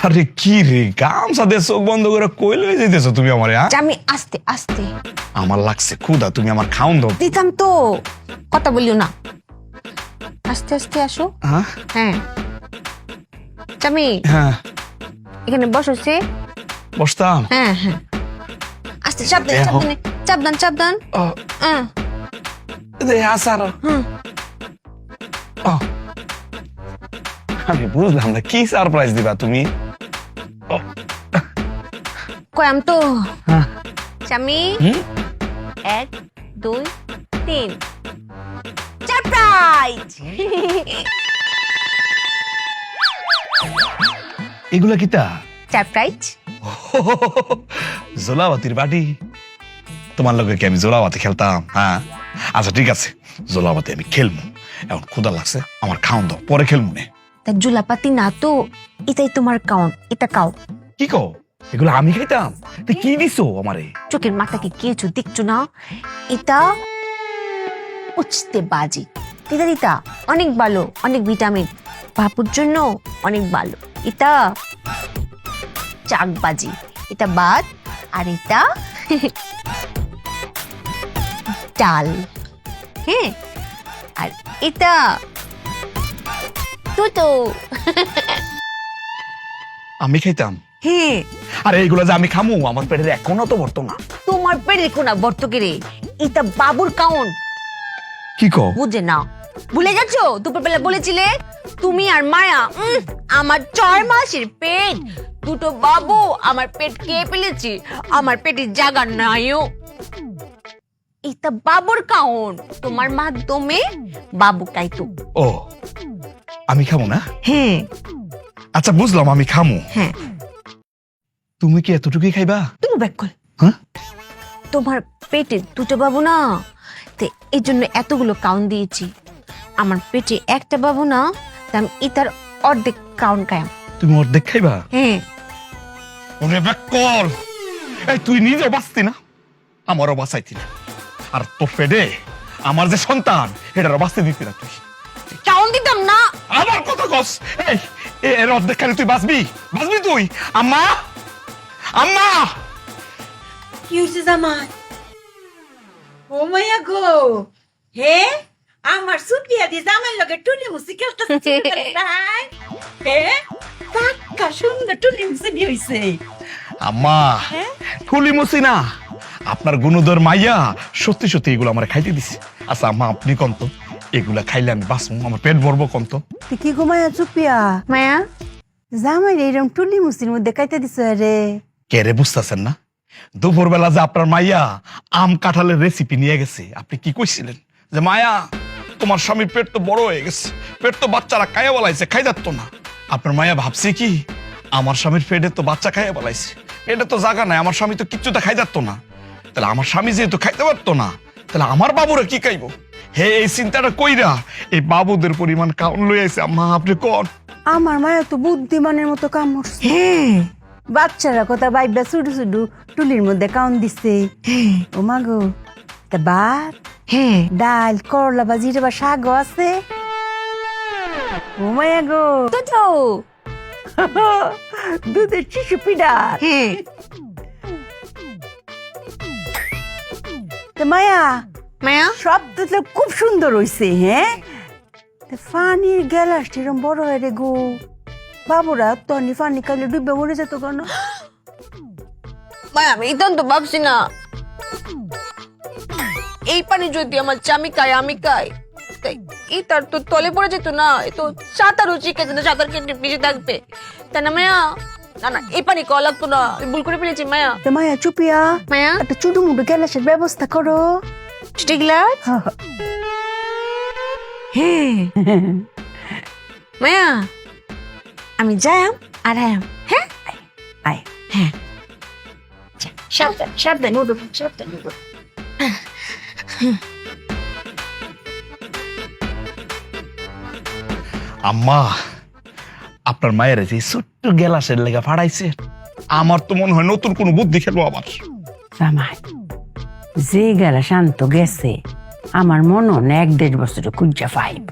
আরে কি রে, গামছা দিয়ে চোখ বন্ধ করে কই লয়ে যাইতেছো তুমি আমারে? আমি আস্তে আস্তে আমার লাগছে ক্ষুধা, তুমি আমার খাওন দাও। দিতাম তো, কথা বলিও না, আস্তে আস্তে আসো। হ্যাঁ হ্যাঁ চামি, হ্যাঁ এখানে বসো সে। বসতাম। হ্যাঁ হ্যাঁ, আস্তে, সাবধানে সাবধানে, সাবধান সাবধান। আসার হুম। আমি বুঝলাম না কি সারপ্রাইজ দিবা তুমি। কয়াম তো হ্যাঁ। চামি, 1 2 3 সারপ্রাইজ। এগুলা কিতা? সারপ্রাইজ। জোলাবাতির বাড়ি। তোমার লগে কি আমি জোলাবাতি খেলতাম? হ্যাঁ আচ্ছা ঠিক আছে, জোলাবাতি আমি খেলবো। এখন ক্ষুধা লাগছে, আমার খাওন দাও, পরে খেলবো নে। তা জুলাপাতি না তো, এটাই তোমার কাউন, এটা কাও। কি কও? এগুলো আমি খাইতাম? তুই কি দিছো আমারে? চোখের মাথাকে কিছু দেখছো না? এটা উঠতে বাজি। দিদা দিদা অনেক ভালো, অনেক ভিটামিন, বাপুর জন্য অনেক ভালো। এটা চাকবাজি, এটা ভাত, আর এটা ডাল। হ্যাঁ, আর এটা তো আমি খাইতাম? হ্যাঁ। আরে এইগুলো যে আমি খামু, আমার পেটের এখনো তো ভরতো না। তোমার পেটে কোনা বর্তকেরে, এটা বাবুর কাউন। কি কও? বুঝে না, ভুলে গেছো? দুপুরবেলা বলেছিলে তুমি আর মায়া, আমার 6 মাসের পেট, দুটো বাবু আমার পেট খেয়ে ফেলেছি, আমার পেটে জায়গা নাইও। এটা বাবুর কাউন, তোমার মাধ্যমে বাবু খাইতো। ও, আমি খামু না? হ্যাঁ আচ্ছা বুঝলাম, আমি খামু। হ্যাঁ। তুমি কি এতটুকুই খাইবা? তুমি ব্যাক কর। হ্যাঁ, তোমার পেটে দুটো বাবু না, তো এই জন্য এতগুলো কাউন দিয়েছি। আমার পেটে একটা বাবু না, তা আমি ইতার অর্ধেক কাউন খাইম। তুমি অর্ধেক খাইবা? হ্যাঁ। ওরে বেকল, এই তুই নিজে বাঁচতি না, আমারও বাঁচাইতি না, আর তোর পেটে আমার যে সন্তান এটারও বাঁচতে দিতি না তুই। কাউন দিতাম না। আমার কথা কস, এই এর অর্ধেক খালি তুই বাঁচবি? বাঁচবি তুই? আম্মা, আম্মা! কি হয়েছে জামাই? ও মাইয়া গো, হে আমার সুপিয়া দি জামাই লগে টুনি মুসি খেলতেছে। হে পাক্কা সুন্দর টুনি মুসি দি হইছে। আম্মা, ঠুলি মুসি না, আপনার গুণধর মাইয়া সত্যি সত্যি এগুলো আমার খাইতে দিছে। আচ্ছা আম্মা আপনি কোন তো, এগুলা খাইলে আমি বাঁচবো, আমার পেট ভরবো কোন তো? তুই কি গো মায়া চুপিয়া, মায়া জামাই এরম টুনি মুসির মধ্যে খাইতে দিছ রে? কে রে, বুঝতেছেন না? দুপুরবেলা যে আপনার মাইয়া আম কাঁঠালের রেসিপি নিয়ে গেছে, আপনি কি কইছিলেন যে মায়া তোমার স্বামীর পেট তো বড় হয়ে গেছে, পেট তো বাচ্চারা খাইয়া বলাইছে, খাই যাত না। আপনার মায়া ভাবছে কি আমার স্বামীর পেটে তো বাচ্চা খাইয়া বলাইছে, এটা তো জায়গা নাই, আমার স্বামী তো কিচ্ছুটা খাই যাত না। তাহলে আমার স্বামী যেহেতু খাইতে পারতো না, তাহলে আমার বাবুরা কি খাইবো? হে এই চিন্তাটা কইরা এই বাবুদের পরিমাণ কাউন লই আইছে। আম্মা আপনি কোন? আমার মায়া তো বুদ্ধিমানের মতো কাম করছে। হ্যাঁ। বাচ্চারা কথা বাইবা শুধু শুধু টুলির মধ্যে কাউন দিছে। ও মা গো, তা ভাত, হ্যাঁ। ডাল, করলা ভাজি বা শাক আছে। ও মায়া গো, তো দুধের শিশু পিঠা। হ্যাঁ। তা মায়া মায়া শব্দ তো খুব সুন্দর হইছে। হ্যাঁ, ফানির গ্যালাস এরম বড় হয় রে গো, বাবুরা তনি ফানি খাইলে ডুবে মরে যেত কেন? মায়া, আমি এটা তো ভাবছি না, এই পানি যদি আমার চামি খায়, আমি খাই, তাই ইতার তো তলে পড়ে যেত না, এ তো সাঁতারও শিখেছে না, সাঁতার কেটে পিছিয়ে থাকবে, তাই না মায়া? না না, এই পানি খাওয়া লাগতো না, আমি ভুল করে ফেলেছি মায়া। তা মায়া চুপিয়া, মায়া একটা চুডু মুডু গ্যালাসের ব্যবস্থা করো। স্টিগলার। হ্যাঁ মায়া, আমি যাইম আর আয়াম। হ্যাঁ আয় হ্যাঁ, সাবধান সাবধান, উঠো সাবধান, উঠো। আম্মা, আপনার মায়ের যে ছোট্ট গেলাসের লেগে ফাড়াইছে, আমার তো মনে হয় নতুন কোন বুদ্ধি খেলবো আবার। জামাই যে গেলা শান্ত গেছে, আমার মনে হয় 1-1.5 বছর খুঁজা পাইব।